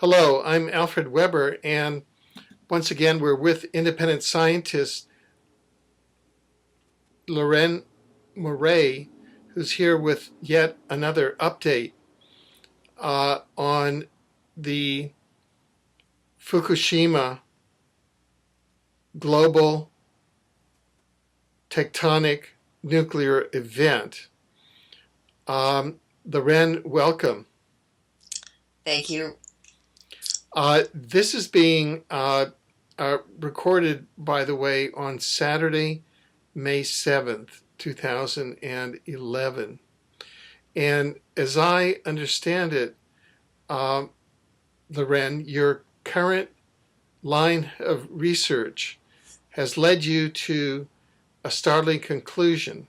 Hello, I'm Alfred Webre, and once again, we're with independent scientist Leuren Moret, who's here with yet another update on the Fukushima global tectonic nuclear event. Leuren, welcome. Thank you. This is being recorded, by the way, on Saturday, May 7th, 2011. And as I understand it, Leuren, your current line of research has led you to a startling conclusion,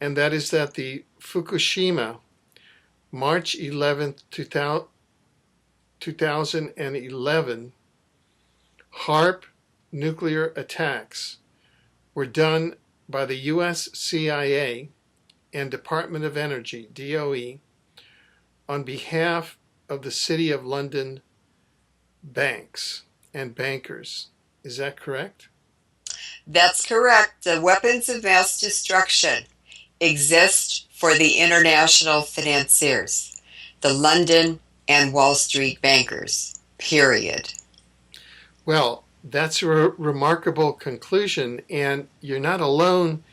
and that is that the Fukushima, March 11th, 2011, HAARP nuclear attacks were done by the U.S. CIA and Department of Energy, DOE, on behalf of the City of London banks and bankers. Is that correct? That's correct. The weapons of mass destruction exist for the international financiers, the London and Wall Street bankers, period. Well, that's a remarkable conclusion, and you're not alone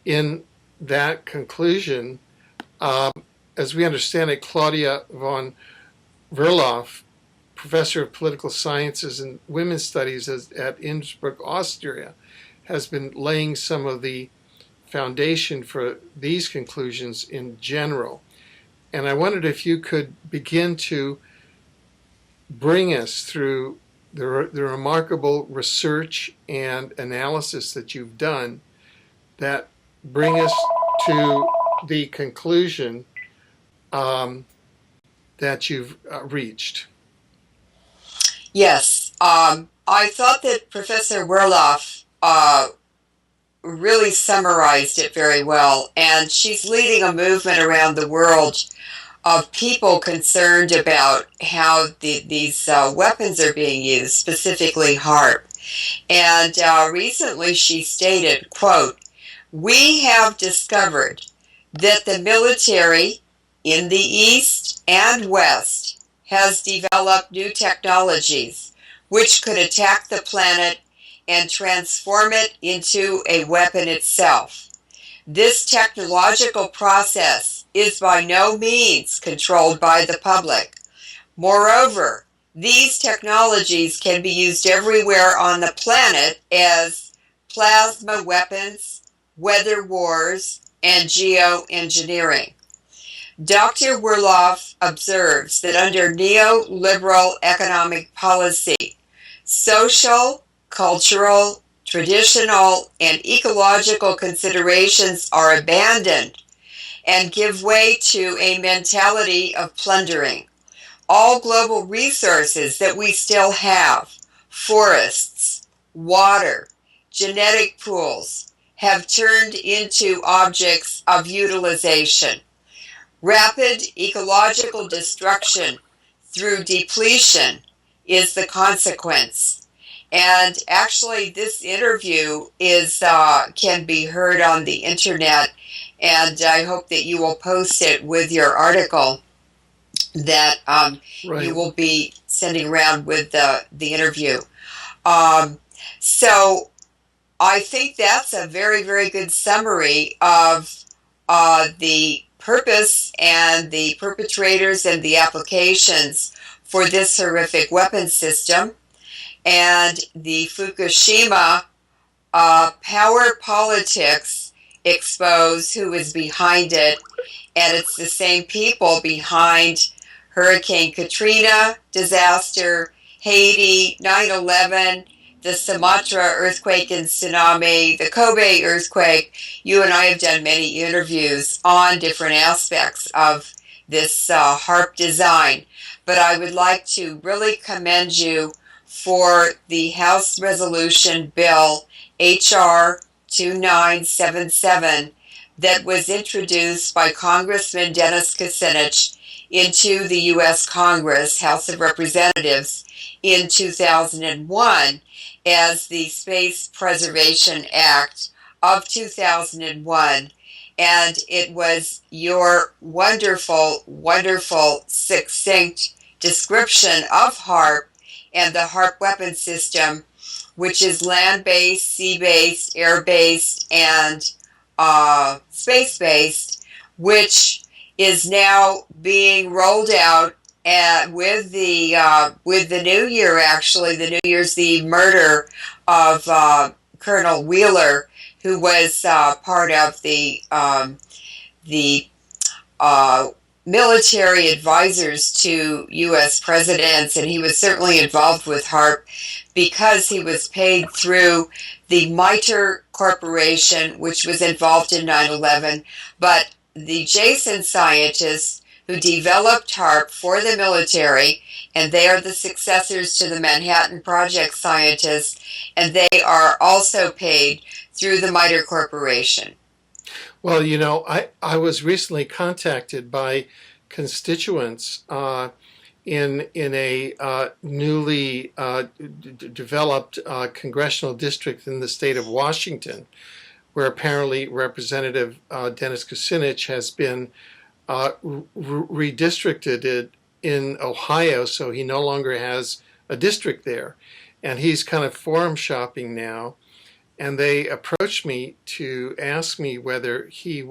in that conclusion. As we understand it, Claudia von Verloff, professor of political sciences and women's studies at Innsbruck, Austria, has been laying some of the foundation for these conclusions in general. And I wondered if you could begin to bring us through the remarkable research and analysis that you've done that bring us to the conclusion that you've reached. Yes, I thought that Professor Werloff really summarized it very well, and she's leading a movement around the world of people concerned about how these weapons are being used, specifically HAARP. And recently she stated, quote, "We have discovered that the military in the East and West has developed new technologies which could attack the planet and transform it into a weapon itself. This technological process is by no means controlled by the public. Moreover, these technologies can be used everywhere on the planet as plasma weapons, weather wars, and geoengineering." Dr. Werloff observes that under neoliberal economic policy, social, cultural, traditional, and ecological considerations are abandoned and give way to a mentality of plundering. All global resources that we still have, forests, water, genetic pools, have turned into objects of utilization. Rapid ecological destruction through depletion is the consequence. And actually, this interview can be heard on the internet, and I hope that you will post it with your article that Right. you will be sending around with the interview. So I think that's a very, very good summary of the purpose and the perpetrators and the applications for this horrific weapon system. And the Fukushima power politics expose who is behind it. And it's the same people behind Hurricane Katrina disaster, Haiti, 9/11, the Sumatra earthquake and tsunami, the Kobe earthquake. You and I have done many interviews on different aspects of this HAARP design. But I would like to really commend you for the House Resolution Bill H.R. 2977 that was introduced by Congressman Dennis Kucinich into the U.S. Congress, House of Representatives, in 2001 as the Space Preservation Act of 2001. And it was your wonderful, wonderful, succinct description of HAARP and the HAARP weapon system, which is land-based, sea-based, air-based, and space-based, which is now being rolled out with the new year. Actually, the New Year's, the murder of Colonel Wheeler, who was part of the military advisors to U.S. presidents, and he was certainly involved with HAARP because he was paid through the MITRE Corporation, which was involved in 9/11, but the Jason scientists who developed HAARP for the military, and they are the successors to the Manhattan Project scientists, and they are also paid through the MITRE Corporation. Well, you know, I was recently contacted by constituents in a newly developed congressional district in the state of Washington, where apparently Representative Dennis Kucinich has been redistricted in Ohio, so he no longer has a district there. And he's kind of forum shopping now. And they approached me to ask me whether he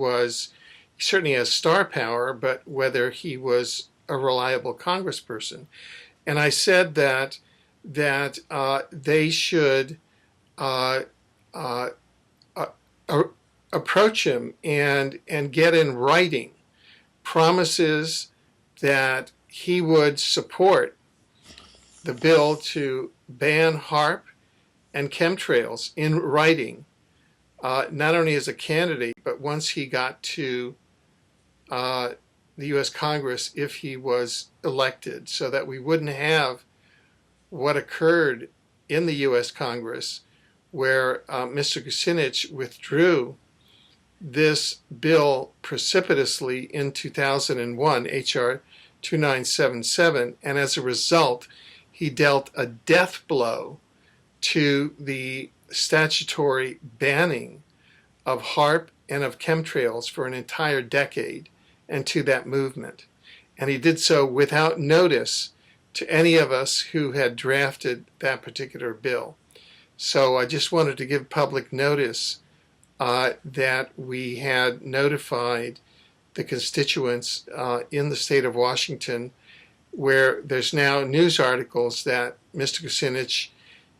certainly has star power, but whether he was a reliable congressperson. And I said that they should approach him and get in writing promises that he would support the bill to ban HAARP and chemtrails in writing, not only as a candidate, but once he got to the U.S. Congress, if he was elected, so that we wouldn't have what occurred in the U.S. Congress, where Mr. Kucinich withdrew this bill precipitously in 2001, H.R. 2977, and as a result, he dealt a death blow to the statutory banning of HAARP and of chemtrails for an entire decade, and to that movement. And he did so without notice to any of us who had drafted that particular bill. So I just wanted to give public notice that we had notified the constituents in the state of Washington, where there's now news articles that Mr. Kucinich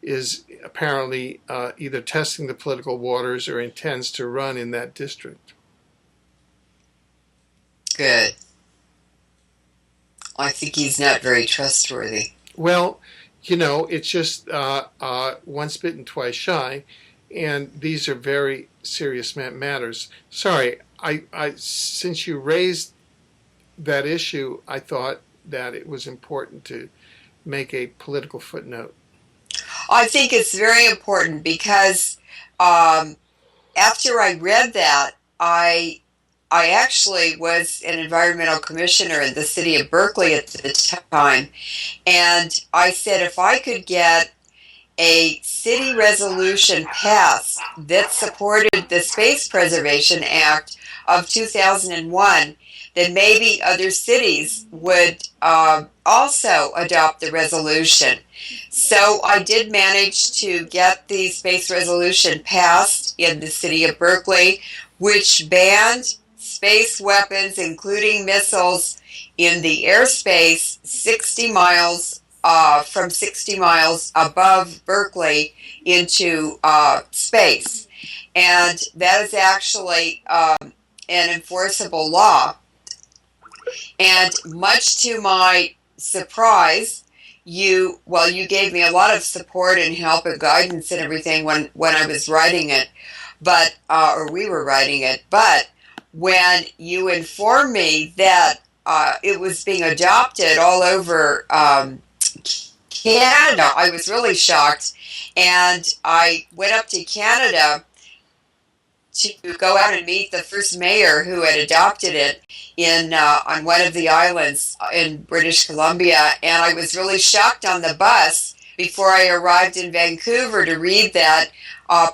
is apparently either testing the political waters or intends to run in that district. Good. I think he's not very trustworthy. Well, you know, it's just once bitten, twice shy, and these are very serious matters. Sorry, I since you raised that issue, I thought that it was important to make a political footnote. I think it's very important because after I read that, I actually was an environmental commissioner in the city of Berkeley at the time, and I said if I could get a city resolution passed that supported the Space Preservation Act of 2001, then maybe other cities would also adopt the resolution. So I did manage to get the space resolution passed in the city of Berkeley, which banned space weapons, including missiles, in the airspace 60 miles from 60 miles above Berkeley into space. And that is actually an enforceable law. And much to my surprise, you gave me a lot of support and help and guidance and everything when I was writing it, but or we were writing it. But when you informed me that it was being adopted all over Canada, I was really shocked, and I went up to Canada to go out and meet the first mayor who had adopted it on one of the islands in British Columbia, and I was really shocked on the bus before I arrived in Vancouver to read that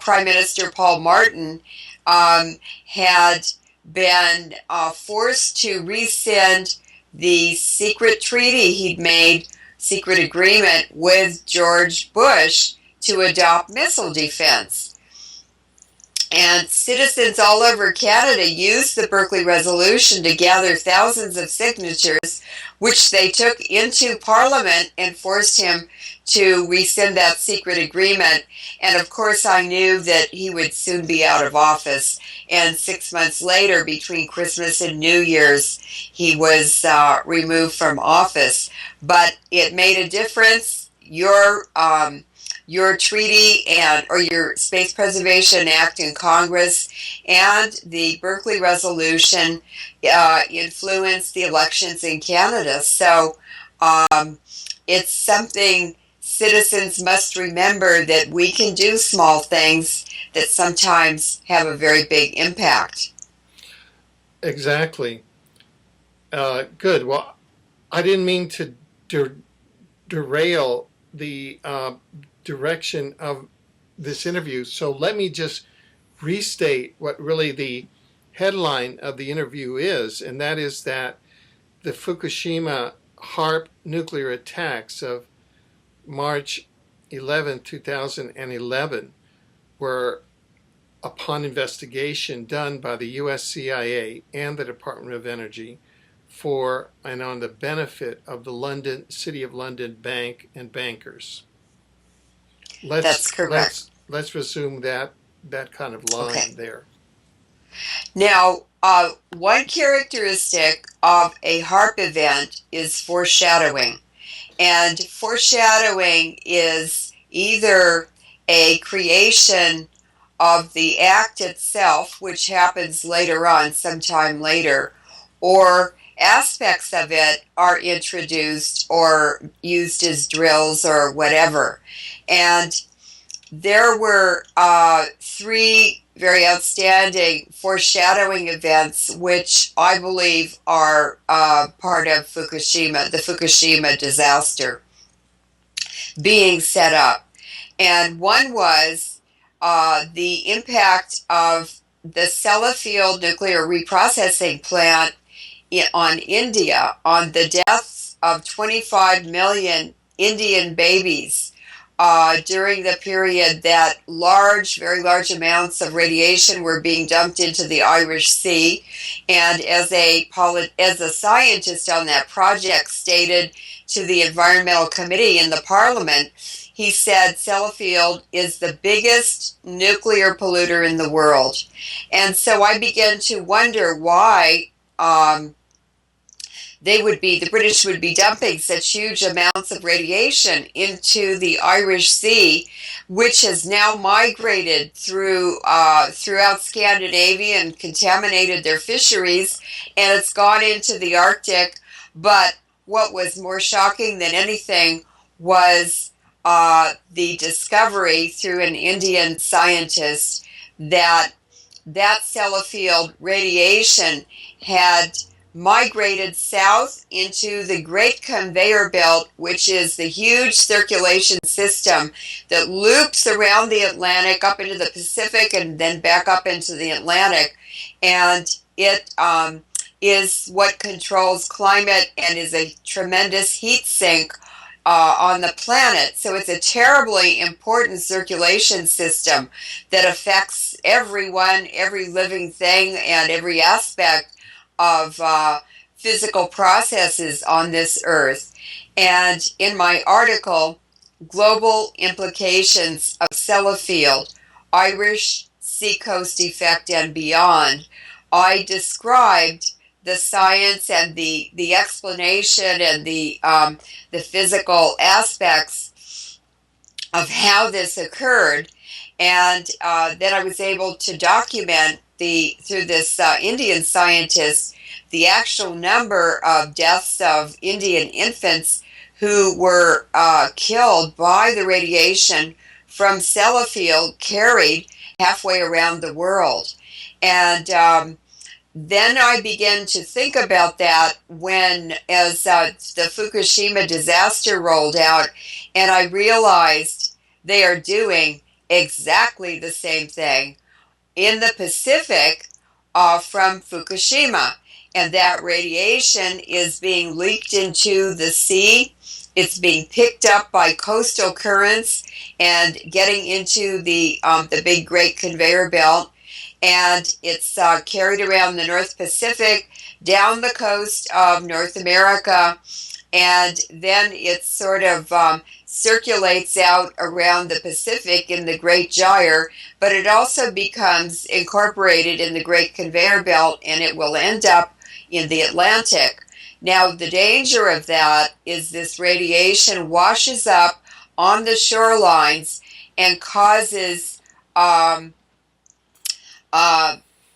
Prime Minister Paul Martin had been forced to rescind the secret treaty he'd made, secret agreement with George Bush to adopt missile defense. And citizens all over Canada used the Berkeley Resolution to gather thousands of signatures, which they took into Parliament and forced him to rescind that secret agreement. And of course, I knew that he would soon be out of office. And 6 months later, between Christmas and New Year's, he was removed from office. But it made a difference. Your treaty or your Space Preservation Act in Congress and the Berkeley Resolution influenced the elections in Canada. So it's something citizens must remember, that we can do small things that sometimes have a very big impact. Exactly. Good. Well, I didn't mean to derail the direction of this interview, so let me just restate what really the headline of the interview is, and that is that the Fukushima HAARP nuclear attacks of March 11, 2011 were, upon investigation done by the US CIA and the Department of Energy, for and on the benefit of the City of London Bank and bankers. That's correct. Let's resume that kind of line there. Now, one characteristic of a HAARP event is foreshadowing. And foreshadowing is either a creation of the act itself, which happens later on, sometime later, or aspects of it are introduced or used as drills or whatever. And there were 3 very outstanding foreshadowing events, which I believe are part of the Fukushima disaster being set up. And one was the impact of the Sellafield nuclear reprocessing plant on India, on the deaths of 25 million Indian babies during the period that very large amounts of radiation were being dumped into the Irish Sea. And as a scientist on that project stated to the Environmental Committee in the Parliament, he said Sellafield is the biggest nuclear polluter in the world. And so I began to wonder why the British would be dumping such huge amounts of radiation into the Irish Sea, which has now migrated throughout Scandinavia and contaminated their fisheries, and it's gone into the Arctic. But what was more shocking than anything was the discovery through an Indian scientist that Sellafield radiation had migrated south into the Great Conveyor Belt, which is the huge circulation system that loops around the Atlantic up into the Pacific and then back up into the Atlantic. And it is what controls climate and is a tremendous heat sink on the planet. So it's a terribly important circulation system that affects everyone, every living thing, and every aspect of physical processes on this earth. And in my article, Global Implications of Sellafield, Irish Seacoast Effect and Beyond, I described the science and the explanation and the physical aspects of how this occurred. And then I was able to document through this Indian scientist the actual number of deaths of Indian infants who were killed by the radiation from Sellafield carried halfway around the world. And then I began to think about that as the Fukushima disaster rolled out, and I realized they are doing exactly the same thing in the Pacific from Fukushima. And that radiation is being leaked into the sea. It's being picked up by coastal currents and getting into the big Great Conveyor Belt. And it's carried around the North Pacific, down the coast of North America, and then it sort of circulates out around the Pacific in the Great Gyre, but it also becomes incorporated in the Great Conveyor Belt, and it will end up in the Atlantic. Now, the danger of that is this radiation washes up on the shorelines and causes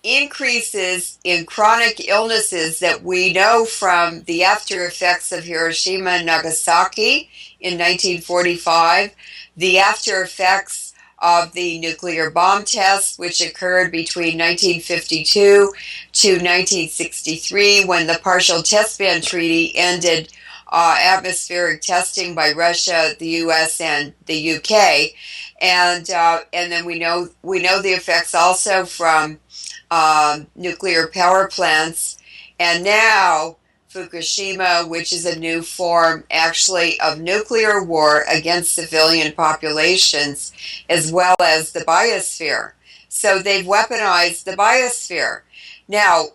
increases in chronic illnesses that we know from the after effects of Hiroshima and Nagasaki in 1945, the after effects of the nuclear bomb tests, which occurred between 1952 to 1963, when the Partial Test Ban Treaty ended atmospheric testing by Russia, the U.S., and the UK, and then we know the effects also from nuclear power plants, and now Fukushima, which is a new form actually of nuclear war against civilian populations, as well as the biosphere. So they've weaponized the biosphere. Now,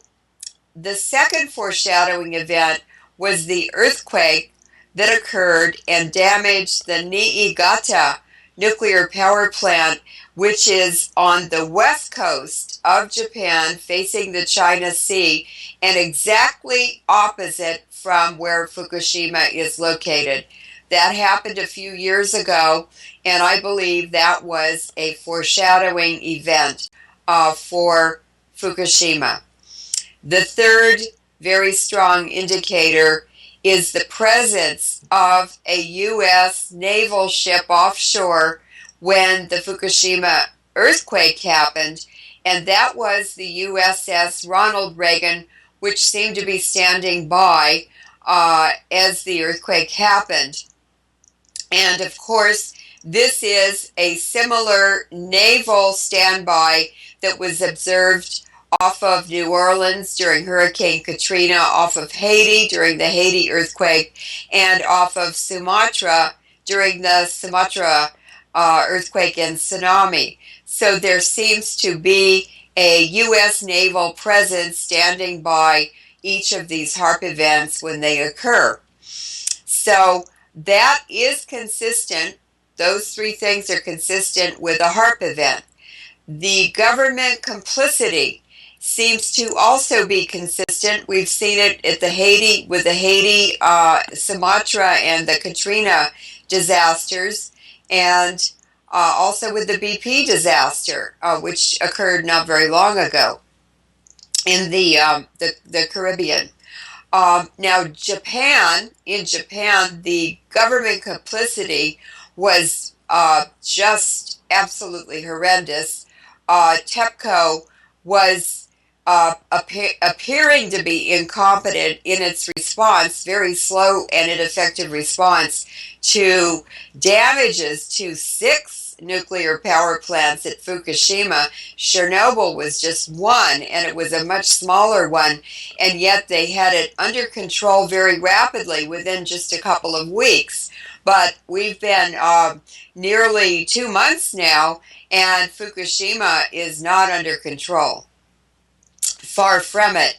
the second foreshadowing event was the earthquake that occurred and damaged the Niigata nuclear power plant, which is on the west coast of Japan, facing the China Sea, and exactly opposite from where Fukushima is located. That happened a few years ago, and I believe that was a foreshadowing event for Fukushima. The third very strong indicator is the presence of a U.S. naval ship offshore when the Fukushima earthquake happened, and that was the USS Ronald Reagan, which seemed to be standing by as the earthquake happened. And of course, this is a similar naval standby that was observed off of New Orleans during Hurricane Katrina, off of Haiti during the Haiti earthquake, and off of Sumatra during the Sumatra earthquake and tsunami. So there seems to be a U.S. naval presence standing by each of these HAARP events when they occur. So that is consistent. Those three things are consistent with a HAARP event. The government complicity seems to also be consistent. We've seen it at with the Haiti, Sumatra, and the Katrina disasters, and also with the BP disaster, which occurred not very long ago in the Caribbean. Now, in Japan, the government complicity was just absolutely horrendous. TEPCO was appearing to be incompetent in its response, very slow and ineffective response to damages to 6 nuclear power plants at Fukushima. Chernobyl was just one, and it was a much smaller one, and yet they had it under control very rapidly within just a couple of weeks. But we've been nearly 2 months now, and Fukushima is not under control. Far from it.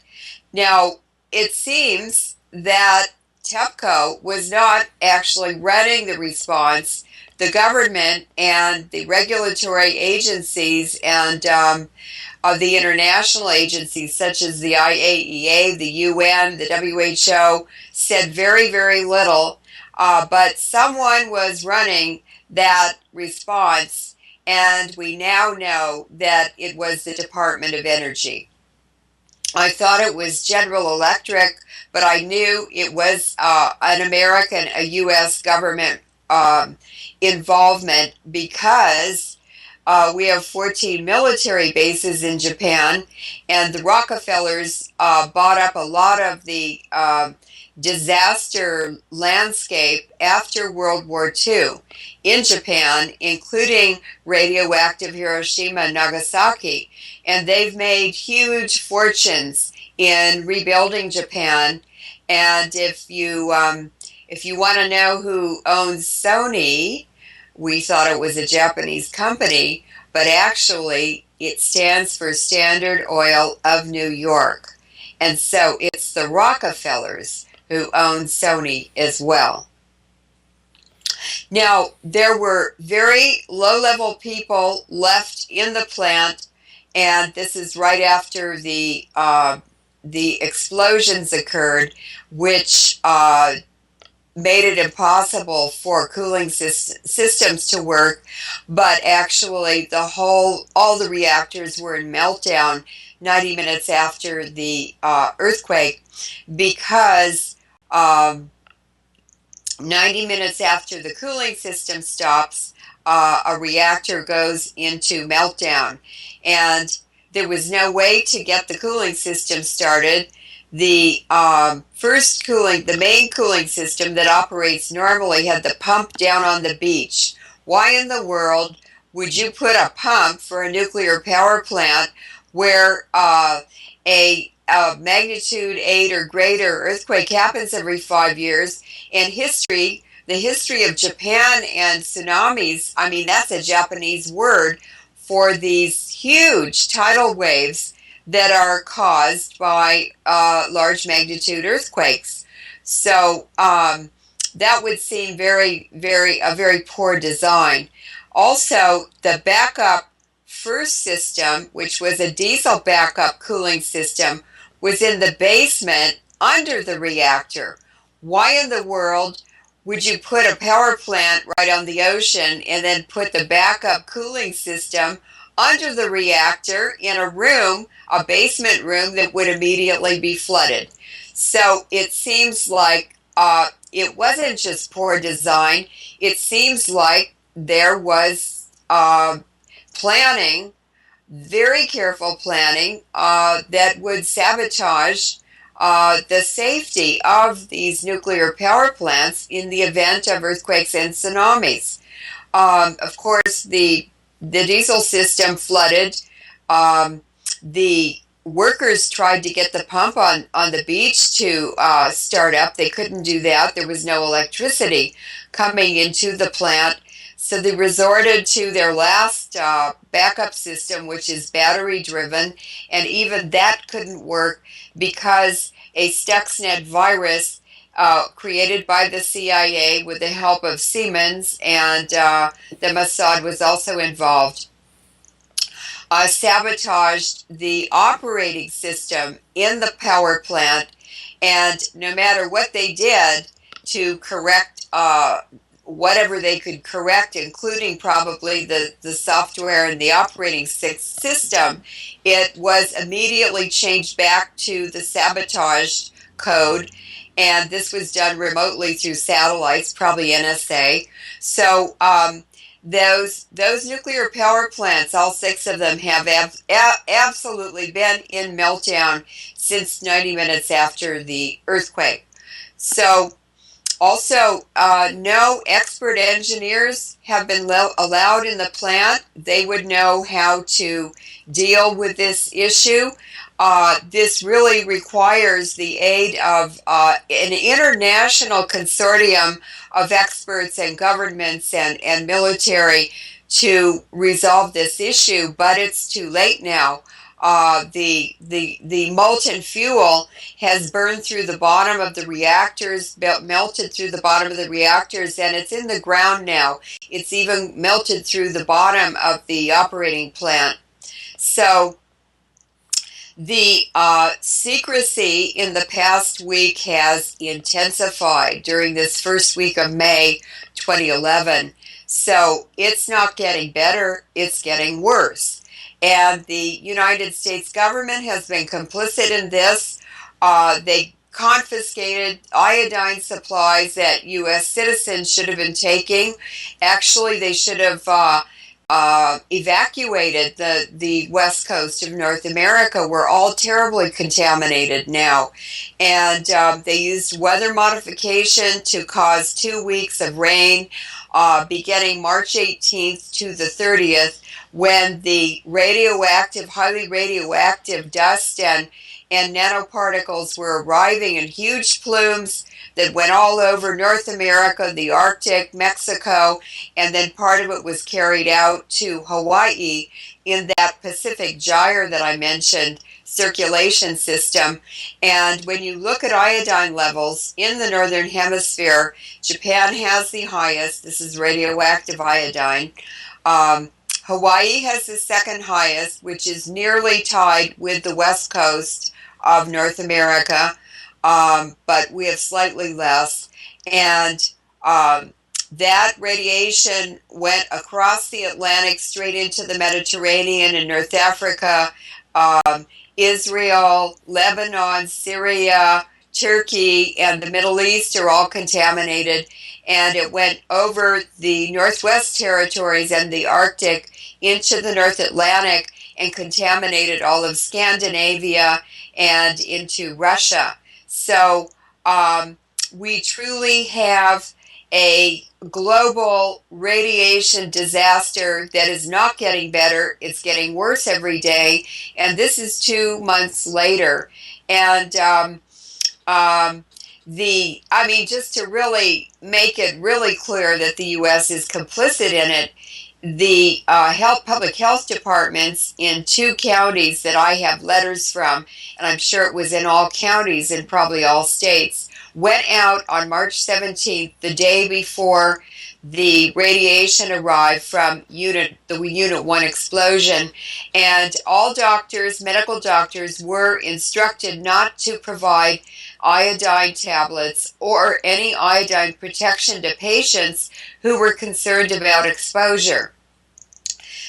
Now, it seems that TEPCO was not actually running the response. The government and the regulatory agencies and the international agencies such as the IAEA, the UN, the WHO said very, very little, but someone was running that response, and we now know that it was the Department of Energy. I thought it was General Electric, but I knew it was an American, a U.S. government involvement, because We have 14 military bases in Japan, and the Rockefellers bought up a lot of the disaster landscape after World War II in Japan, including radioactive Hiroshima and Nagasaki. And they've made huge fortunes in rebuilding Japan. And if you want to know who owns Sony, we thought it was a Japanese company, but actually it stands for Standard Oil of New York. And so it's the Rockefellers who own Sony as well. Now, there were very low-level people left in the plant, and this is right after the explosions occurred, which made it impossible for cooling systems to work, but actually all the reactors were in meltdown 90 minutes after the earthquake, because 90 minutes after the cooling system stops, a reactor goes into meltdown, and there was no way to get the cooling system started. The the main cooling system that operates normally had the pump down on the beach. Why in the world would you put a pump for a nuclear power plant where a magnitude 8 or greater earthquake happens every 5 years? And the history of Japan and tsunamis, I mean, that's a Japanese word for these huge tidal waves that are caused by large magnitude earthquakes. So that would seem a very poor design. Also, the backup first system, which was a diesel backup cooling system, was in the basement under the reactor. Why in the world would you put a power plant right on the ocean and then put the backup cooling system under the reactor in a basement room that would immediately be flooded? So it seems like it wasn't just poor design. It seems like there was planning, very careful planning, that would sabotage the safety of these nuclear power plants in the event of earthquakes and tsunamis. Of course, the diesel system flooded. The workers tried to get the pump on the beach to start up. They couldn't do that. There was no electricity coming into the plant. So they resorted to their last backup system, which is battery driven. And even that couldn't work because a Stuxnet virus created by the CIA with the help of Siemens, and the Mossad was also involved, sabotaged the operating system in the power plant. And no matter what they did to correct whatever they could correct, including probably the software and the operating system, it was immediately changed back to the sabotage code. And this was done remotely through satellites, probably NSA. So those nuclear power plants, all 6 of them, have absolutely been in meltdown since 90 minutes after the earthquake. So also, no expert engineers have been allowed in the plant. They would know how to deal with this issue. This really requires the aid of an international consortium of experts and governments and military to resolve this issue, but it's too late now. The molten fuel has burned through the bottom of the reactors, melted through the bottom of the reactors, and it's in the ground now. It's even melted through the bottom of the operating plant. So the secrecy in the past week has intensified during this first week of May 2011. So it's not getting better, it's getting worse. And the United States government has been complicit in this. They confiscated iodine supplies that U.S. citizens should have been taking. Actually, they should have evacuated the west coast of North America were all terribly contaminated now. And they used weather modification to cause 2 weeks of rain, beginning March 18th to the 30th, when the highly radioactive dust and nanoparticles were arriving in huge plumes that went all over North America, the Arctic, Mexico, and then part of it was carried out to Hawaii in that Pacific gyre that I mentioned circulation system. And when you look at iodine levels in the Northern Hemisphere, Japan has the highest. This is radioactive iodine. Hawaii has the second highest, which is nearly tied with the west coast of North America, but we have slightly less. And that radiation went across the Atlantic straight into the Mediterranean and North Africa, Israel, Lebanon, Syria, Turkey, and the Middle East are all contaminated. And it went over the Northwest Territories and the Arctic into the North Atlantic and contaminated all of Scandinavia and into Russia. So we truly have a global radiation disaster that is not getting better. It's getting worse every day. And this is 2 months later. And just to really make it really clear that the U.S. is complicit in it, the public health departments in 2 counties that I have letters from, and I'm sure it was in all counties and probably all states, went out on March 17th, the day before the radiation arrived from the Unit 1 explosion, and all doctors, medical doctors, were instructed not to provide iodine tablets or any iodine protection to patients who were concerned about exposure.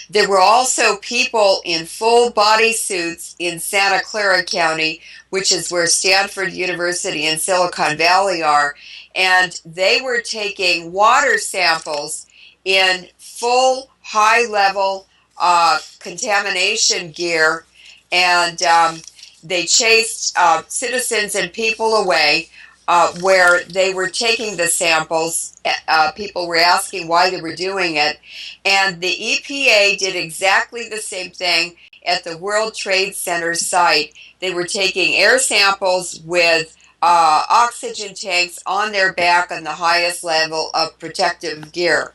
There were also people in full body suits in Santa Clara County, which is where Stanford University and Silicon Valley are, and they were taking water samples in full high-level contamination gear, and they chased citizens and people away where they were taking the samples. People were asking why they were doing it, and the EPA did exactly the same thing at the World Trade Center site. They were taking air samples with oxygen tanks on their back on the highest level of protective gear.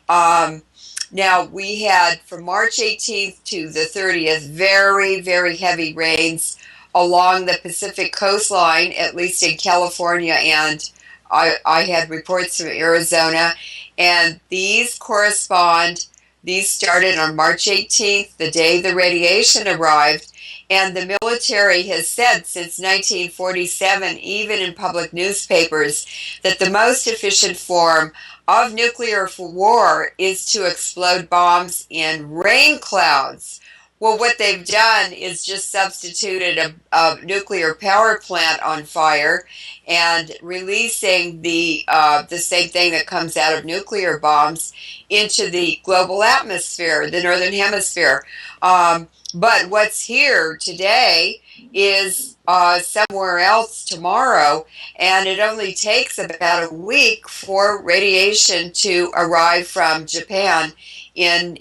Now, we had from March 18th to the 30th very, very heavy rains along the Pacific coastline, at least in California, and I had reports from Arizona, and these started on March 18th, the day the radiation arrived, and the military has said since 1947, even in public newspapers, that the most efficient form of nuclear war is to explode bombs in rain clouds. Well, what they've done is just substituted a nuclear power plant on fire and releasing the same thing that comes out of nuclear bombs into the global atmosphere, the Northern Hemisphere. But what's here today is somewhere else tomorrow, and it only takes about a week for radiation to arrive from Japan in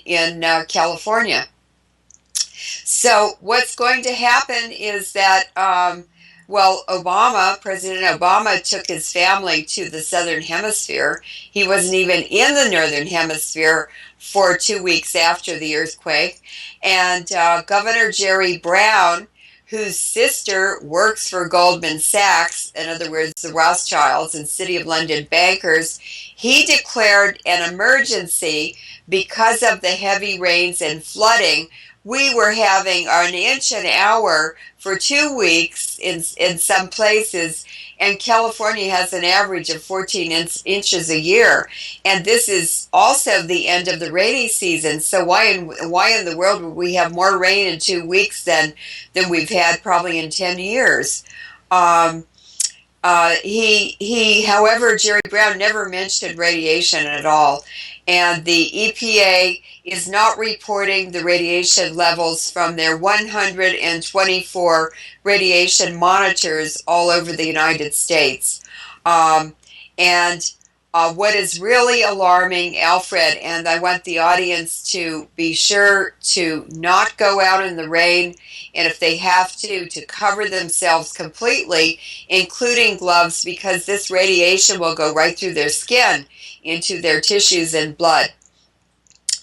California. So what's going to happen is that, President Obama took his family to the Southern Hemisphere. He wasn't even in the Northern Hemisphere for 2 weeks after the earthquake. And Governor Jerry Brown, whose sister works for Goldman Sachs, in other words, the Rothschilds and City of London bankers, he declared an emergency because of the heavy rains and flooding. We were having an inch an hour for 2 weeks in some places, and California has an average of 14 inches a year. And this is also the end of the rainy season. So why in the world would we have more rain in 2 weeks than we've had probably in 10 years? However, Jerry Brown never mentioned radiation at all, and the EPA is not reporting the radiation levels from their 124 radiation monitors all over the United States. And what is really alarming, Alfred, and I want the audience to be sure to not go out in the rain, and if they have to cover themselves completely, including gloves, because this radiation will go right through their skin into their tissues and blood.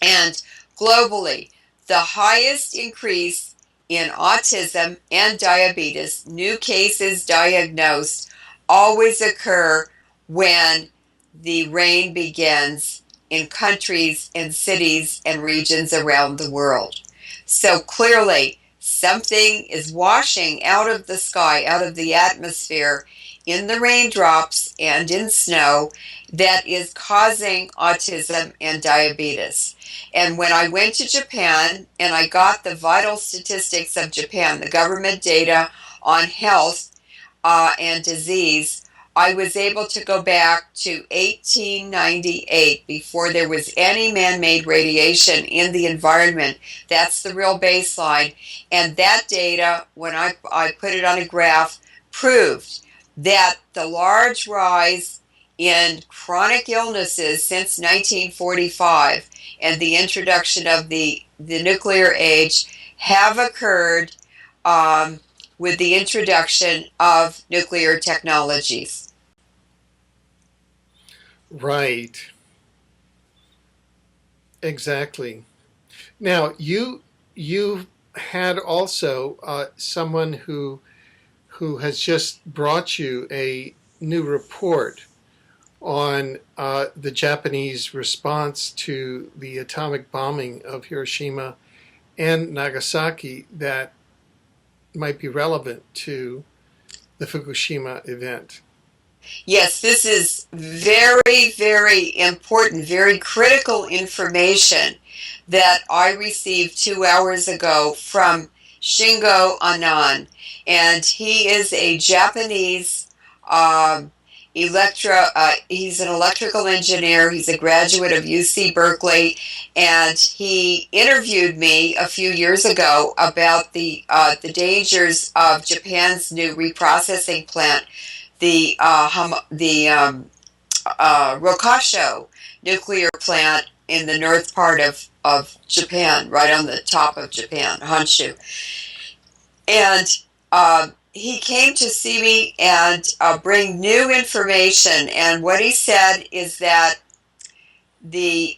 And globally, the highest increase in autism and diabetes, new cases diagnosed, always occur when the rain begins in countries and cities and regions around the world. So clearly, something is washing out of the sky, out of the atmosphere, in the raindrops and in snow that is causing autism and diabetes. And when I went to Japan and I got the vital statistics of Japan, the government data on health and disease, I was able to go back to 1898 before there was any man-made radiation in the environment. That's the real baseline. And that data, when I put it on a graph, proved that the large rise in chronic illnesses since 1945 and the introduction of the nuclear age have occurred with the introduction of nuclear technologies. Right. Exactly. Now, you had also someone who has just brought you a new report on the Japanese response to the atomic bombing of Hiroshima and Nagasaki that might be relevant to the Fukushima event. Yes, this is very, very important, very critical information that I received 2 hours ago from Shingo Anan. And he is a Japanese he's an electrical engineer. He's a graduate of UC Berkeley, and he interviewed me a few years ago about the dangers of Japan's new reprocessing plant, the Rokasho nuclear plant in the north part of Japan, right on the top of Japan, Honshu. And he came to see me and bring new information. And what he said is that the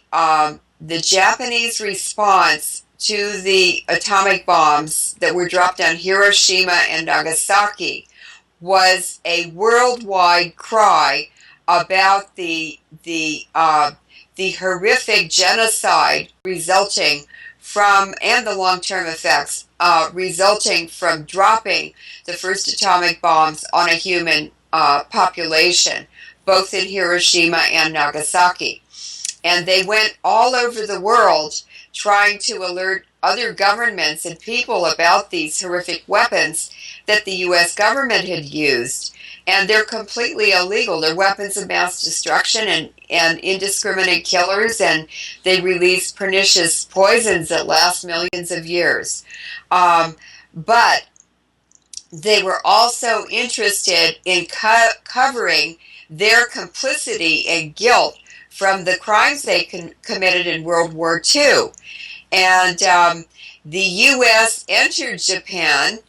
Japanese response to the atomic bombs that were dropped on Hiroshima and Nagasaki was a worldwide cry about the horrific genocide resulting from, and the long-term effects resulting from dropping the first atomic bombs on a human population, both in Hiroshima and Nagasaki. And they went all over the world trying to alert other governments and people about these horrific weapons that the U.S. government had used. And they're completely illegal. They're weapons of mass destruction and indiscriminate killers, and they release pernicious poisons that last millions of years. But they were also interested in covering their complicity and guilt from the crimes they committed in World War II. And the U.S. entered Japan,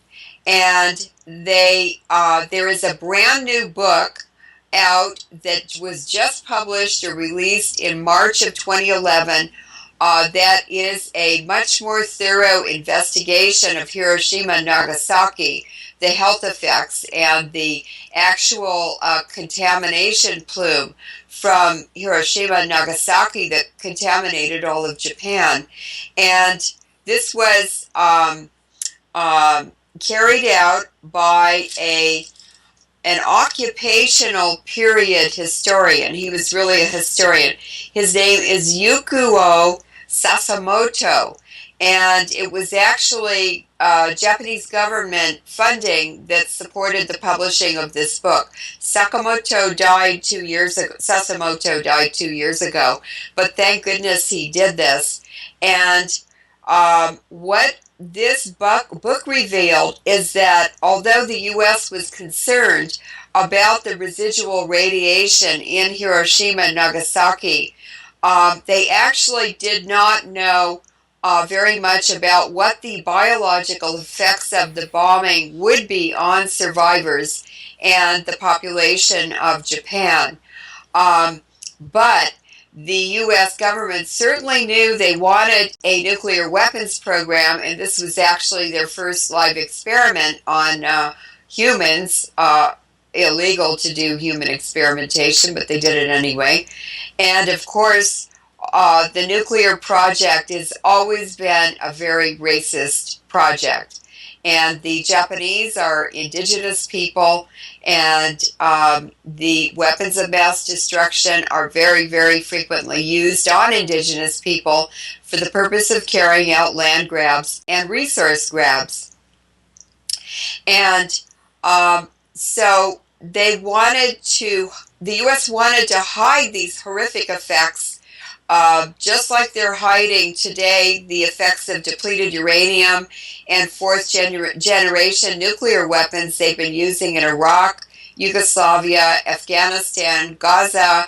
and there is a brand new book out that was just published or released in March of 2011 that is a much more thorough investigation of Hiroshima and Nagasaki, the health effects and the actual contamination plume from Hiroshima and Nagasaki that contaminated all of Japan. And this was carried out by an occupational period historian. He was really a historian. His name is Yukuo Sassamoto. And it was actually Japanese government funding that supported the publishing of this book. Sassamoto died 2 years ago, but thank goodness he did this. And what this book revealed is that although the U.S. was concerned about the residual radiation in Hiroshima and Nagasaki, they actually did not know very much about what the biological effects of the bombing would be on survivors and the population of Japan. But the U.S. government certainly knew they wanted a nuclear weapons program, and this was actually their first live experiment on humans. Illegal to do human experimentation, but they did it anyway. And of course, the nuclear project has always been a very racist project. And the Japanese are indigenous people, and the weapons of mass destruction are very, very frequently used on indigenous people for the purpose of carrying out land grabs and resource grabs. And so the U.S. wanted to hide these horrific effects, just like they're hiding today the effects of depleted uranium and fourth generation nuclear weapons they've been using in Iraq, Yugoslavia, Afghanistan, Gaza,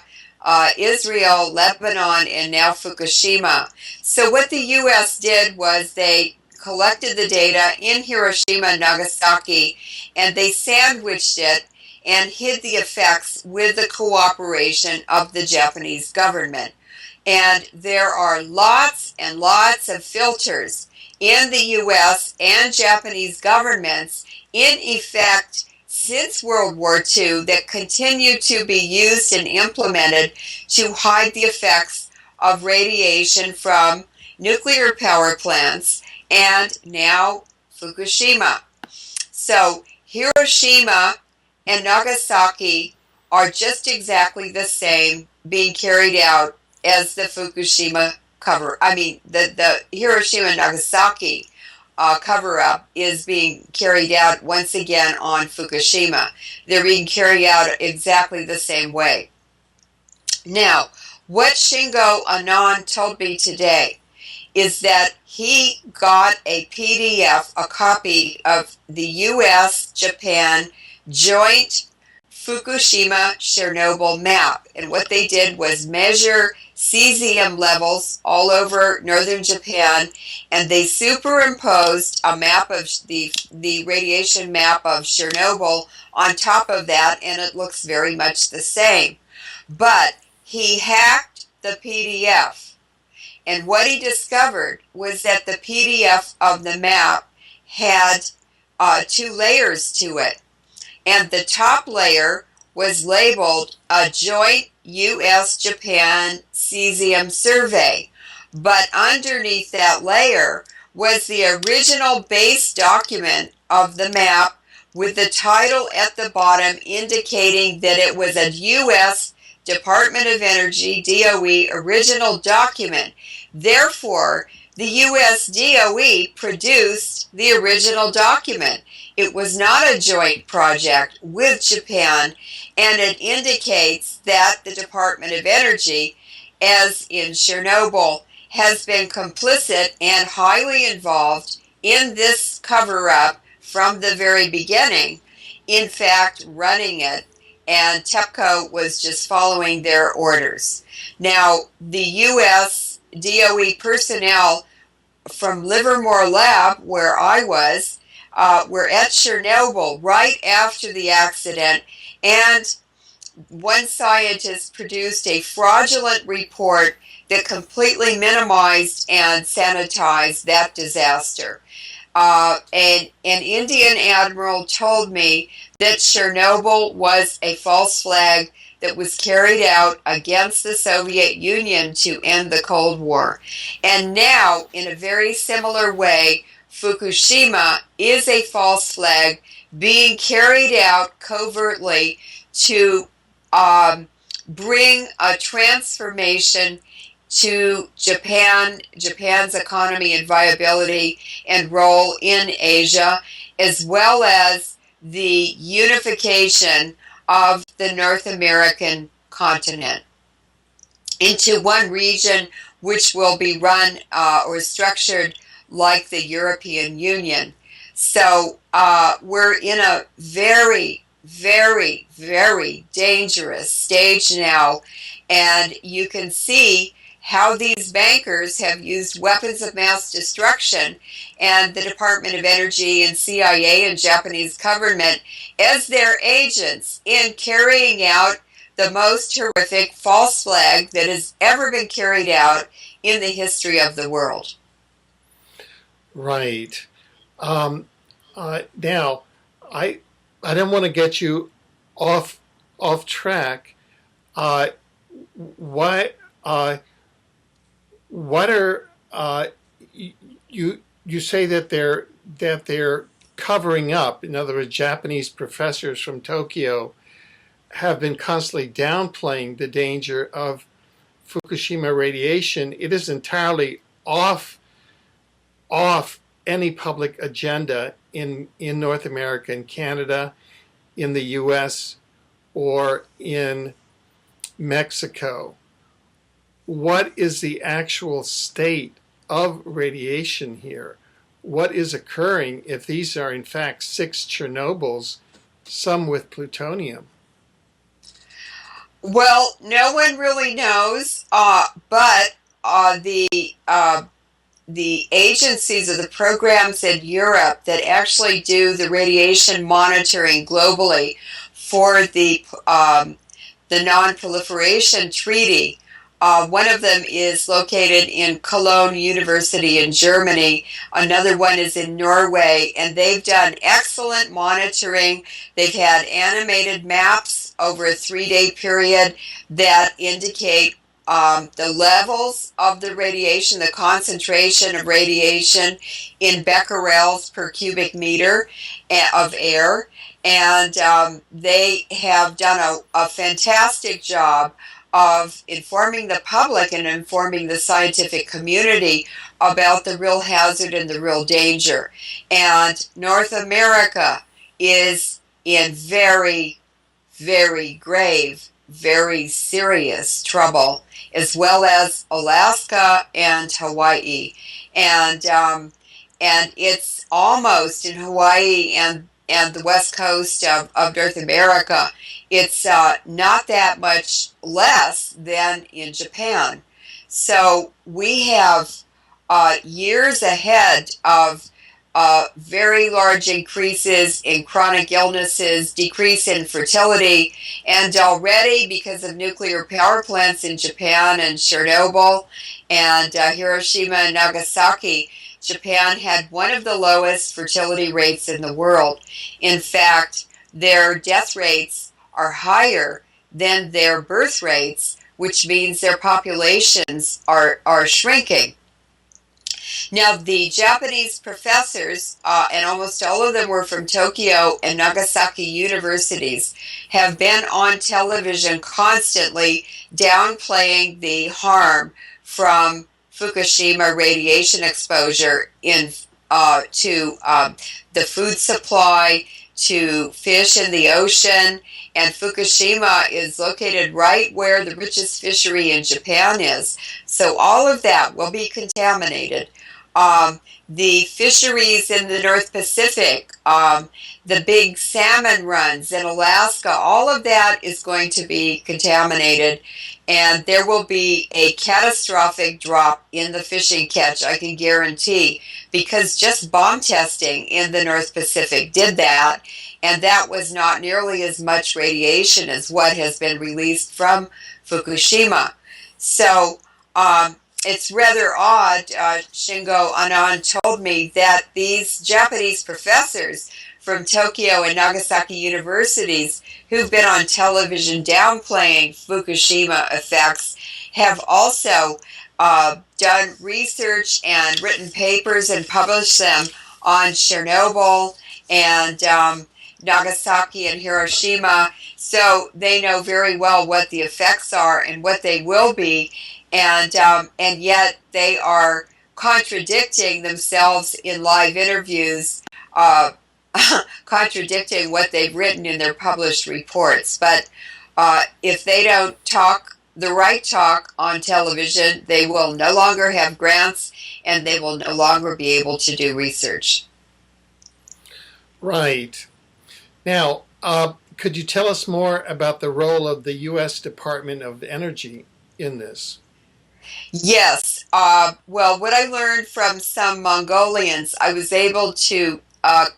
Israel, Lebanon, and now Fukushima. So what the U.S. did was they collected the data in Hiroshima and Nagasaki, and they sandwiched it and hid the effects with the cooperation of the Japanese government. And there are lots and lots of filters in the U.S. and Japanese governments in effect since World War II that continue to be used and implemented to hide the effects of radiation from nuclear power plants and now Fukushima. So Hiroshima and Nagasaki are just exactly the same being carried out as the Fukushima the Hiroshima and Nagasaki cover-up is being carried out once again on Fukushima. They're being carried out exactly the same way. Now, what Shingo Anon told me today is that he got a PDF, a copy of the U.S.-Japan joint Fukushima-Chernobyl map. And what they did was measure cesium levels all over northern Japan, and they superimposed a map of the radiation map of Chernobyl on top of that, and it looks very much the same. But he hacked the PDF, and what he discovered was that the PDF of the map had 2 layers to it. And the top layer was labeled a joint U.S.-Japan cesium survey. But underneath that layer was the original base document of the map with the title at the bottom indicating that it was a U.S. Department of Energy, DOE, original document. Therefore, the U.S. DOE produced the original document. It was not a joint project with Japan, and it indicates that the Department of Energy, as in Chernobyl, has been complicit and highly involved in this cover-up from the very beginning, in fact, running it, and TEPCO was just following their orders. Now, the U.S. DOE personnel from Livermore Lab, where I was, were at Chernobyl right after the accident, and one scientist produced a fraudulent report that completely minimized and sanitized that disaster. And an Indian admiral told me that Chernobyl was a false flag that was carried out against the Soviet Union to end the Cold War. And now, in a very similar way, Fukushima is a false flag being carried out covertly to bring a transformation to Japan's economy and viability and role in Asia, as well as the unification of the North American continent into one region, which will be run or structured like the European Union. So we're in a very, very, very dangerous stage now, and you can see how these bankers have used weapons of mass destruction, and the Department of Energy and CIA and Japanese government as their agents in carrying out the most horrific false flag that has ever been carried out in the history of the world. Right. Now, I don't want to get you off track. What are you say that they're covering up? In other words, Japanese professors from Tokyo have been constantly downplaying the danger of Fukushima radiation. It is entirely off any public agenda in North America and Canada, in the US, or in Mexico. What is the actual state of radiation here? What is occurring if these are in fact 6 Chernobyls, some with plutonium? Well, no one really knows, but the agencies or the programs in Europe that actually do the radiation monitoring globally for the Non-Proliferation Treaty. One of them is located in Cologne University in Germany. Another one is in Norway, and they've done excellent monitoring. They've had animated maps over a 3-day period that indicate the levels of the radiation, the concentration of radiation in becquerels per cubic meter of air. And they have done a fantastic job of informing the public and informing the scientific community about the real hazard and the real danger. And North America is in very, very grave, very serious trouble, as well as Alaska and Hawaii. And it's almost in Hawaii and the west coast of North America, it's not that much less than in Japan. So we have years ahead of very large increases in chronic illnesses, decrease in fertility, and already because of nuclear power plants in Japan and Chernobyl and Hiroshima and Nagasaki, Japan had one of the lowest fertility rates in the world. In fact, their death rates are higher than their birth rates, which means their populations are shrinking. Now, the Japanese professors, and almost all of them were from Tokyo and Nagasaki universities, have been on television constantly downplaying the harm from Fukushima radiation exposure to the food supply, to fish in the ocean. And Fukushima is located right where the richest fishery in Japan is. So all of that will be contaminated. The fisheries in the North Pacific, the big salmon runs in Alaska, all of that is going to be contaminated. And there will be a catastrophic drop in the fishing catch, I can guarantee, because just bomb testing in the North Pacific did that. And that was not nearly as much radiation as what has been released from Fukushima. So it's rather odd, Shingo Anand told me, that these Japanese professors from Tokyo and Nagasaki universities who've been on television downplaying Fukushima effects have also done research and written papers and published them on Chernobyl and Nagasaki and Hiroshima, so they know very well what the effects are and what they will be. and yet they are contradicting themselves in live interviews, uh, contradicting what they've written in their published reports. But if they don't talk the right talk on television, they will no longer have grants and they will no longer be able to do research. Right. Now, could you tell us more about the role of the U.S. Department of Energy in this? Yes. Well, what I learned from some Mongolians, I was able to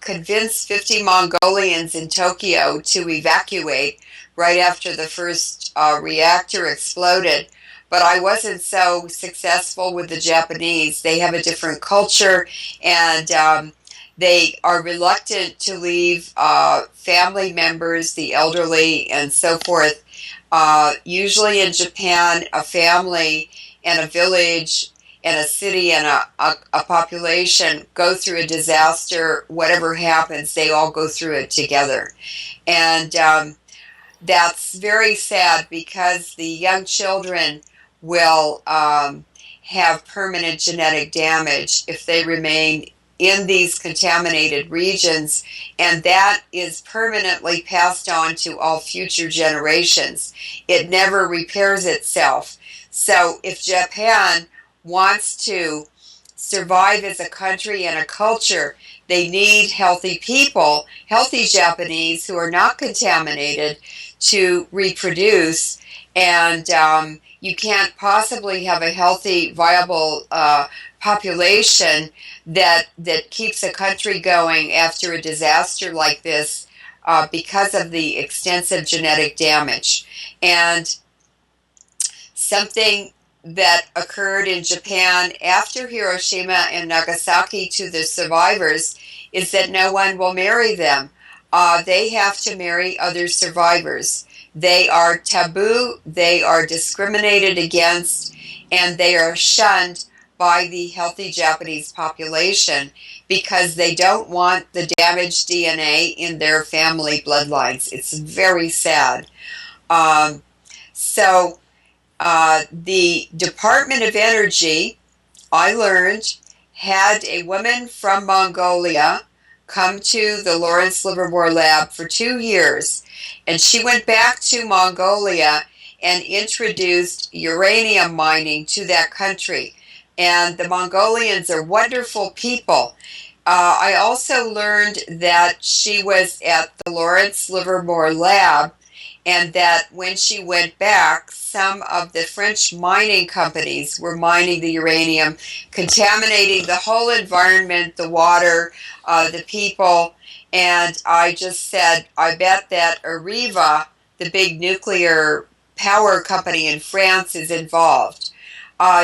convince 50 Mongolians in Tokyo to evacuate right after the first reactor exploded. But I wasn't so successful with the Japanese. They have a different culture, and they are reluctant to leave family members, the elderly, and so forth. Usually in Japan, a family and a village and a city and a population go through a disaster. Whatever happens, they all go through it together. And that's very sad because the young children will have permanent genetic damage if they remain in these contaminated regions, and that is permanently passed on to all future generations. It never repairs itself. So if Japan wants to survive as a country and a culture, they need healthy people, healthy Japanese who are not contaminated to reproduce. And you can't possibly have a healthy, viable population that keeps a country going after a disaster like this because of the extensive genetic damage. And something that occurred in Japan after Hiroshima and Nagasaki to the survivors is that no one will marry them. They have to marry other survivors. They are taboo, they are discriminated against, and they are shunned by the healthy Japanese population because they don't want the damaged DNA in their family bloodlines. It's very sad. So the Department of Energy, I learned, had a woman from Mongolia come to the Leuren Moret lab for 2 years, and she went back to Mongolia and introduced uranium mining to that country. And the Mongolians are wonderful people. I also learned that she was at the Leuren Moret lab, and that when she went back, some of the French mining companies were mining the uranium, contaminating the whole environment, the water, the people. And I just said, I bet that Areva, the big nuclear power company in France, is involved.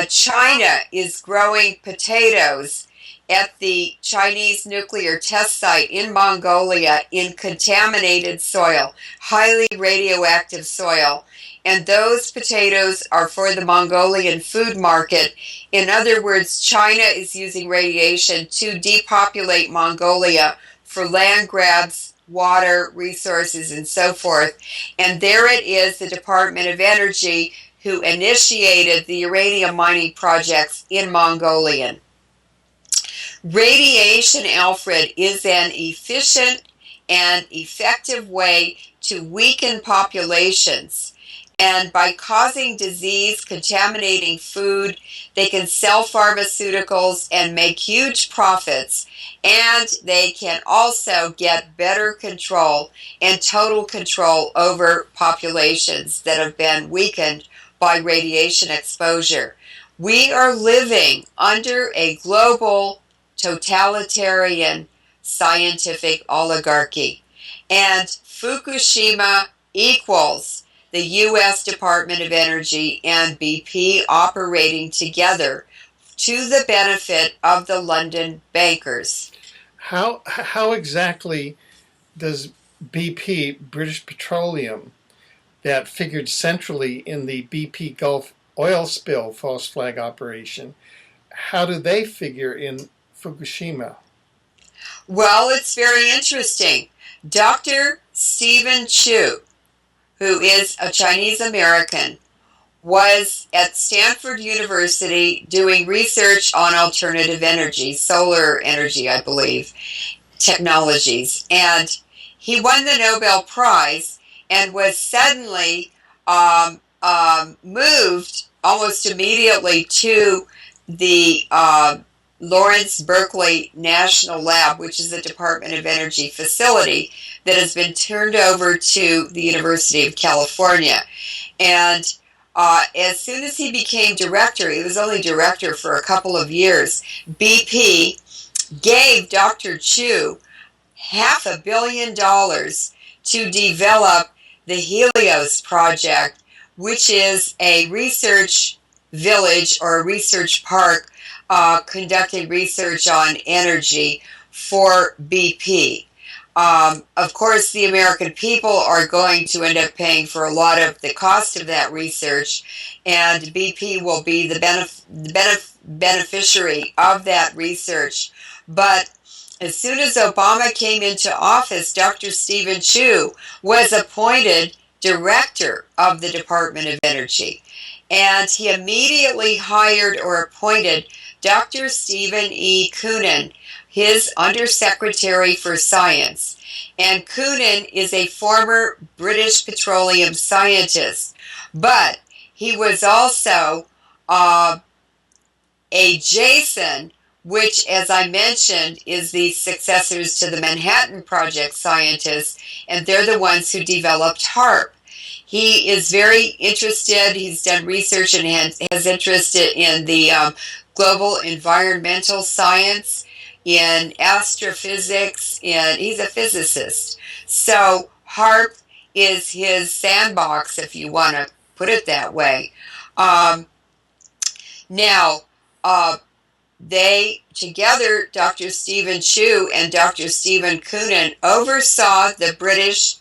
China is growing potatoes at the Chinese nuclear test site in Mongolia in contaminated soil, highly radioactive soil. And those potatoes are for the Mongolian food market. In other words, China is using radiation to depopulate Mongolia for land grabs, water, resources, and so forth. And there it is, the Department of Energy, who initiated the uranium mining projects in Mongolia. Radiation, Alfred, is an efficient and effective way to weaken populations. And by causing disease, contaminating food, they can sell pharmaceuticals and make huge profits. And they can also get better control and total control over populations that have been weakened by radiation exposure. We are living under a global totalitarian scientific oligarchy. And Fukushima equals the U.S. Department of Energy and BP operating together to the benefit of the London bankers. How exactly does BP, British Petroleum, that figured centrally in the BP Gulf oil spill false flag operation, how do they figure in Fukushima? Well, it's very interesting. Dr. Stephen Chu, who is a Chinese American, was at Stanford University doing research on alternative energy, solar energy, I believe, technologies. And he won the Nobel Prize and was suddenly moved almost immediately to the Lawrence Berkeley National Lab, which is a Department of Energy facility that has been turned over to the University of California. And as soon as he became director, he was only director for a couple of years, BP gave Dr. Chu $500 million to develop the Helios project, which is a research village or a research park conducting research on energy for BP. Of course, the American people are going to end up paying for a lot of the cost of that research, and BP will be the beneficiary of that research. But as soon as Obama came into office, Dr. Stephen Chu was appointed director of the Department of Energy. And he immediately hired or appointed Dr. Stephen E. Koonin, his undersecretary for science. And Koonin is a former British petroleum scientist, but he was also a Jason, which, as I mentioned, is the successors to the Manhattan Project scientists, and they're the ones who developed HAARP. He is very interested, he's done research and has interest in the global environmental science, in astrophysics, and he's a physicist. So HAARP is his sandbox, if you want to put it that way. Now, they together, Dr. Stephen Chu and Dr. Stephen Koonin, oversaw the British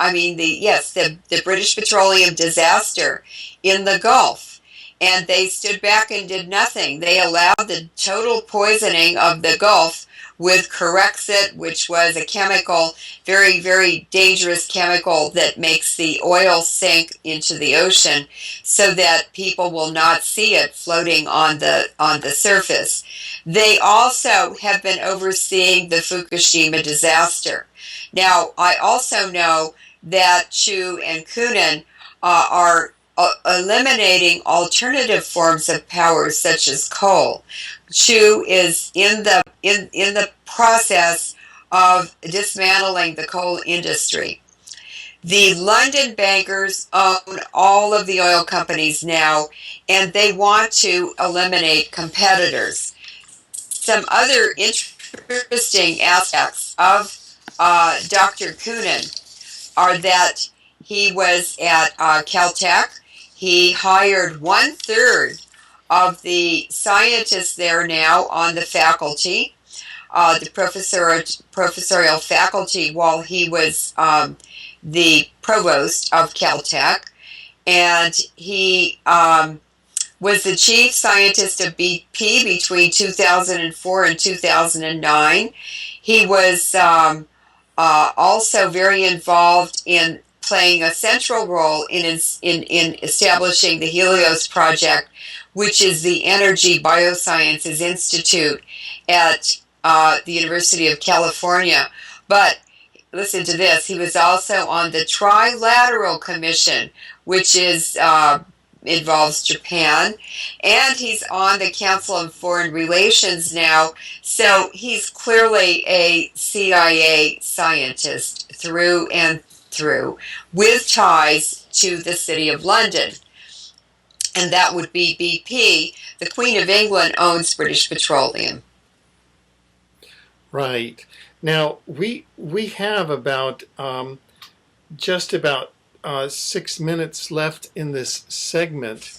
petroleum disaster in the Gulf. And they stood back and did nothing. They allowed the total poisoning of the Gulf with Corexit, which was a chemical, very, very dangerous chemical that makes the oil sink into the ocean so that people will not see it floating on the surface. They also have been overseeing the Fukushima disaster. Now, I also know that Chu and Koonin are eliminating alternative forms of power such as coal. Chu is in the process of dismantling the coal industry. The London bankers own all of the oil companies now, and they want to eliminate competitors. Some other interesting aspects of Dr. Koonin are that he was at Caltech. He hired 1/3 of the scientists there now on the faculty, the professorial faculty, while he was the provost of Caltech. And he was the chief scientist of BP between 2004 and 2009. He was also very involved in playing a central role in establishing the Helios project, which is the Energy Biosciences Institute at the University of California. But listen to this, he was also on the Trilateral Commission, which is involves Japan, and he's on the Council on Foreign Relations now, so he's clearly a CIA scientist through and through, with ties to the City of London. And that would be BP. The Queen of England owns British Petroleum. Right. Now, we have about just about 6 minutes left in this segment.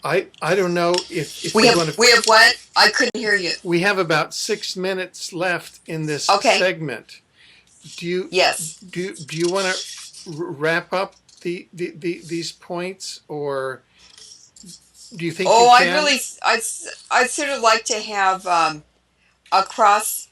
I don't know if we have what? I couldn't hear you. We have about 6 minutes left in this segment. Do you want to wrap up these points, or do you think? I'd sort of like to have cross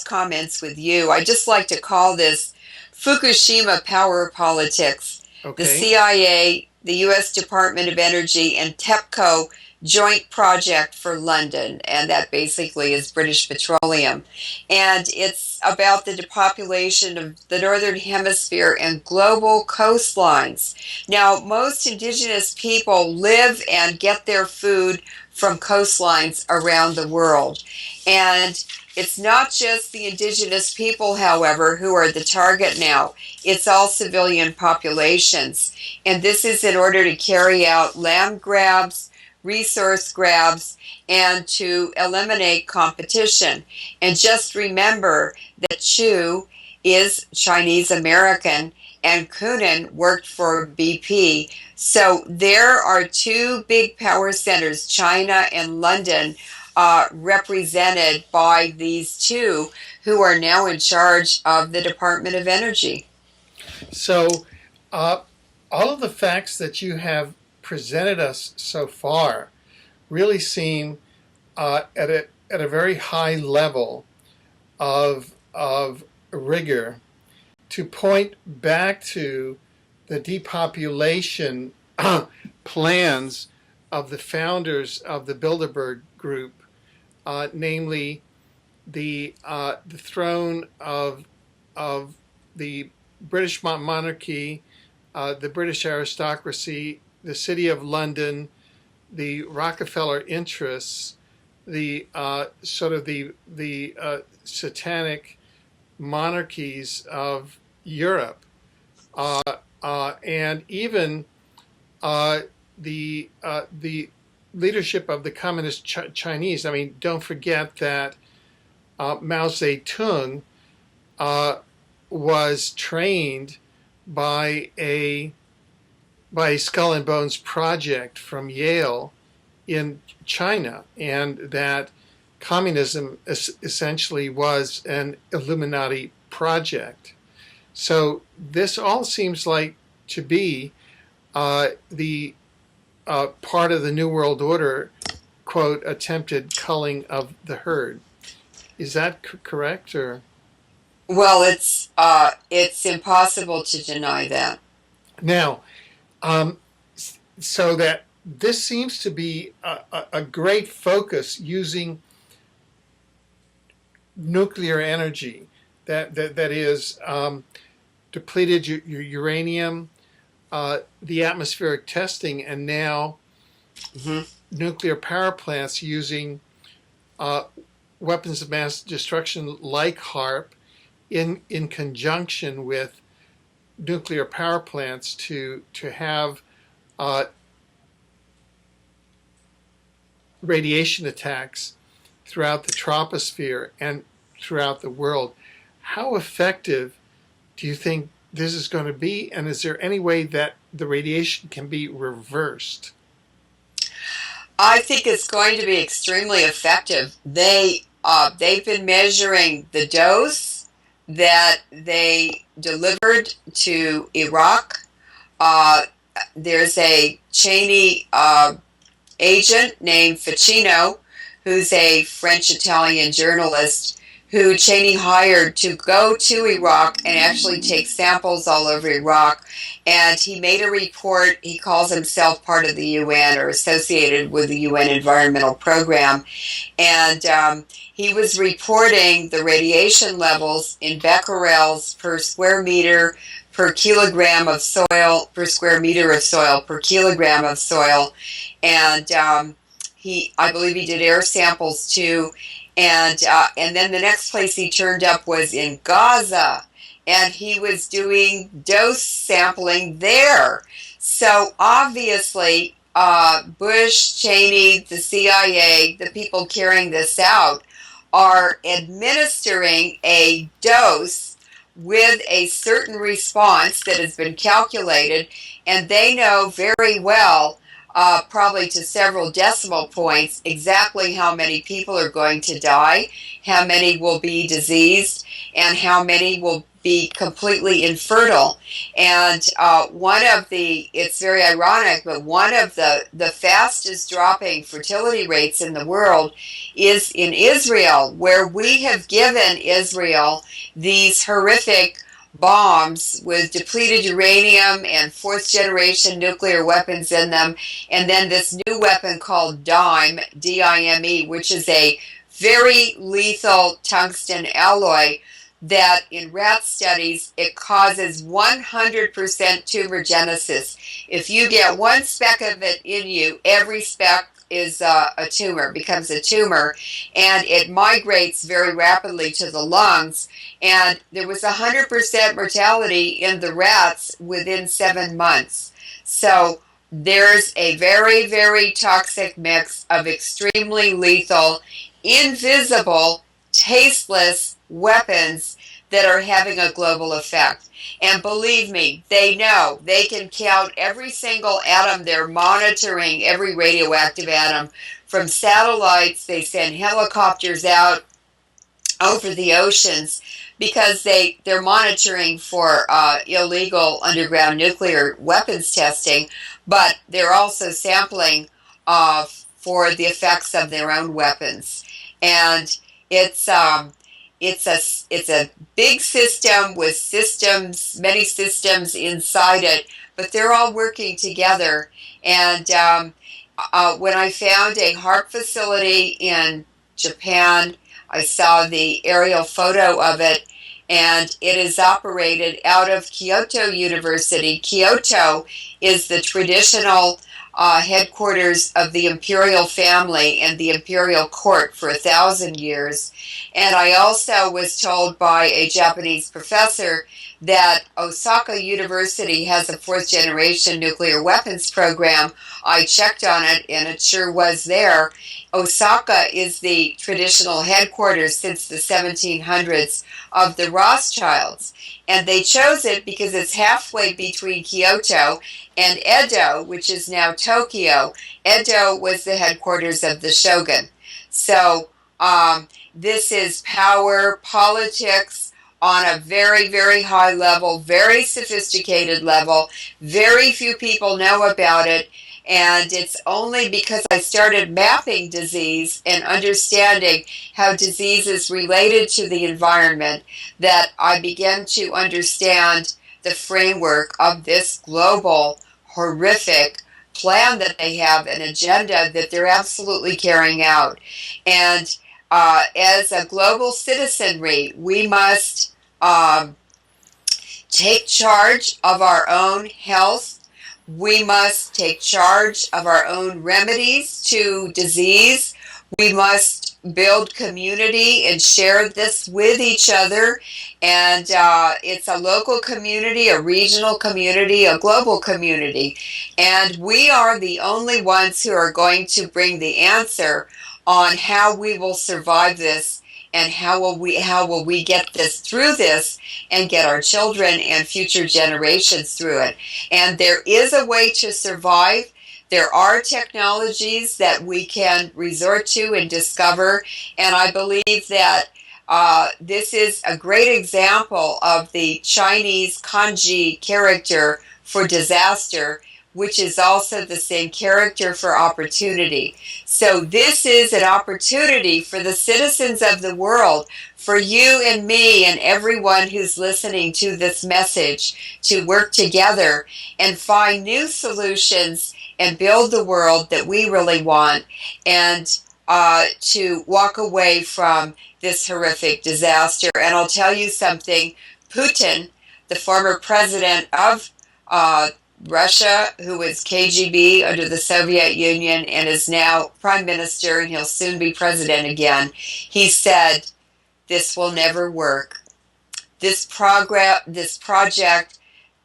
comments with you. I just like to call this Fukushima power politics. Okay. The CIA the U.S. Department of Energy, and TEPCO joint project for London, and that basically is British Petroleum. And it's about the depopulation of the Northern Hemisphere and global coastlines. Now, most indigenous people live and get their food from coastlines around the world. And it's not just the indigenous people, however, who are the target now. It's all civilian populations. And this is in order to carry out land grabs, resource grabs, and to eliminate competition. And just remember that Chu is Chinese American and Kunin worked for BP. So there are two big power centers, China and London, represented by these two who are now in charge of the Department of Energy. So all of the facts that you have presented us so far really seem at a very high level of rigor to point back to the depopulation plans of the founders of the Bilderberg Group, namely the throne of the British monarchy, the British aristocracy, the City of London, the Rockefeller interests, the sort of the satanic monarchies of Europe, and even the leadership of the Communist Chinese. I mean, don't forget that Mao Zedong was trained by a Skull and Bones project from Yale in China, and that communism essentially was an Illuminati project. So this all seems like to be the part of the New World Order, quote, attempted culling of the herd. Is that correct, or? Well, it's impossible to deny that. Now, so that this seems to be a great focus using nuclear energy, that is depleted uranium, the atmospheric testing, and now nuclear power plants using weapons of mass destruction like HAARP in conjunction with nuclear power plants to have radiation attacks throughout the troposphere and throughout the world. How effective do you think this is going to be, and is there any way that the radiation can be reversed? I think it's going to be extremely effective. They've been measuring the dose that they delivered to Iraq. There's a Cheney agent named Ficino, who's a French-Italian journalist who Cheney hired to go to Iraq and actually take samples all over Iraq. And he made a report. He calls himself part of the UN or associated with the UN Environmental Program. And he was reporting the radiation levels in becquerels per square meter per kilogram of soil, per square meter of soil, per kilogram of soil. And I believe he did air samples too. And then the next place he turned up was in Gaza, and he was doing dose sampling there. So obviously, Bush, Cheney, the CIA, the people carrying this out, are administering a dose with a certain response that has been calculated, and they know very well, probably to several decimal points, exactly how many people are going to die, how many will be diseased, and how many will be completely infertile. And it's very ironic, but one of the fastest dropping fertility rates in the world is in Israel, where we have given Israel these horrific bombs with depleted uranium and fourth generation nuclear weapons in them, and then this new weapon called DIME, D-I-M-E, which is a very lethal tungsten alloy that in rat studies it causes 100% tumorigenesis. If you get one speck of it in you, every speck is a tumor, becomes a tumor, and it migrates very rapidly to the lungs. And there was 100% mortality in the rats within 7 months. So there's a very, very toxic mix of extremely lethal, invisible, tasteless weapons that are having a global effect. And believe me, they know. They can count every single atom. They're monitoring every radioactive atom from satellites. They send helicopters out over the oceans because they're monitoring for illegal underground nuclear weapons testing, but they're also sampling for the effects of their own weapons. And it's it's a big system with many systems inside it, but they're all working together. And when I found a HAARP facility in Japan, I saw the aerial photo of it, and it is operated out of Kyoto University. Kyoto is the traditional headquarters of the imperial family and the imperial court for 1,000 years. And I also was told by a Japanese professor that Osaka University has a fourth generation nuclear weapons program. I checked on it, and it sure was there. Osaka is the traditional headquarters since the 1700s of the Rothschilds. And they chose it because it's halfway between Kyoto and Edo, which is now Tokyo. Edo was the headquarters of the shogun. So this is power, politics on a very, very high level, very sophisticated level. Very few people know about it. And it's only because I started mapping disease and understanding how disease is related to the environment that I began to understand the framework of this global, horrific plan that they have, an agenda that they're absolutely carrying out. And as a global citizenry, we must take charge of our own health. We must take charge of our own remedies to disease. We must build community and share this with each other. And it's a local community, a regional community, a global community. And we are the only ones who are going to bring the answer on how we will survive this and how will we get this through this and get our children and future generations through it. And there is a way to survive. There are technologies that we can resort to and discover, and I believe that this is a great example of the Chinese kanji character for disaster, which is also the same character for opportunity. So this is an opportunity for the citizens of the world, for you and me and everyone who's listening to this message, to work together and find new solutions and build the world that we really want, and to walk away from this horrific disaster. And I'll tell you something, Putin, the former president of Russia, who was KGB under the Soviet Union and is now prime minister, and he'll soon be president again, he said, this will never work. This project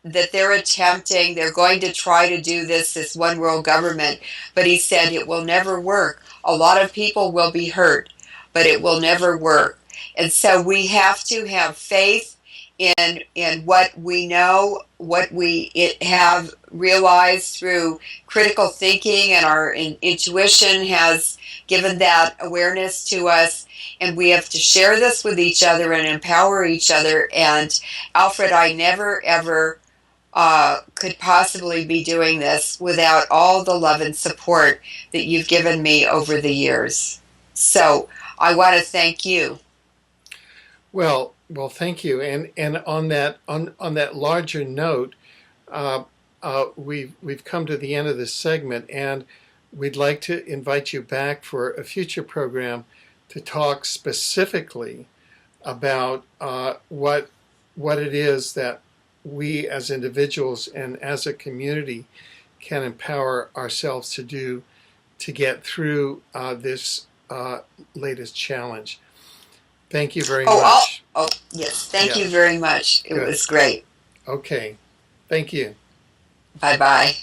that they're attempting, they're going to try to do this one world government, but he said it will never work. A lot of people will be hurt, but it will never work. And so we have to have faith in what we know, what we have realized through critical thinking, and our intuition has given that awareness to us, and we have to share this with each other and empower each other. And Alfred, I never ever could possibly be doing this without all the love and support that you've given me over the years. So I want to thank you. Well, Well, thank you. And on that larger note, we've come to the end of this segment, and we'd like to invite you back for a future program to talk specifically about what it is that we as individuals and as a community can empower ourselves to do to get through this latest challenge. Thank you very much. Yes, thank Yeah. you very much. It Good. was great. Okay. Thank you. Bye-bye.